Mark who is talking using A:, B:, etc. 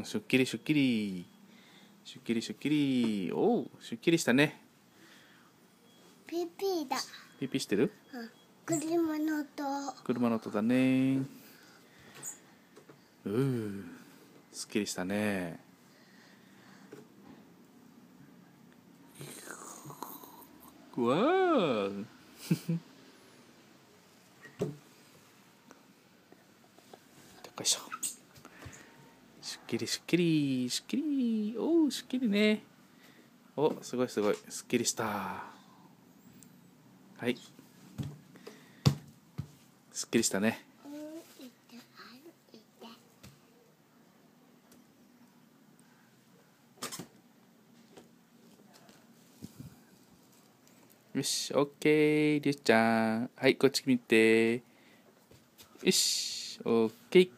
A: すっきりすっきり。すっきりすっきり。おう、すっきりしたね。
B: ピピだ。
A: ピピしてる？
B: 車の音。
A: 車の音だね。すっきりしたね。わーよいしょ。すっきりすっきりすっきり。おう、すっきりね。お、すごいすごい、すっきりした。はい、すっきりしたね。よし、オッケー、りゅうちゃん。はい、こっち見て。よし、オッケー。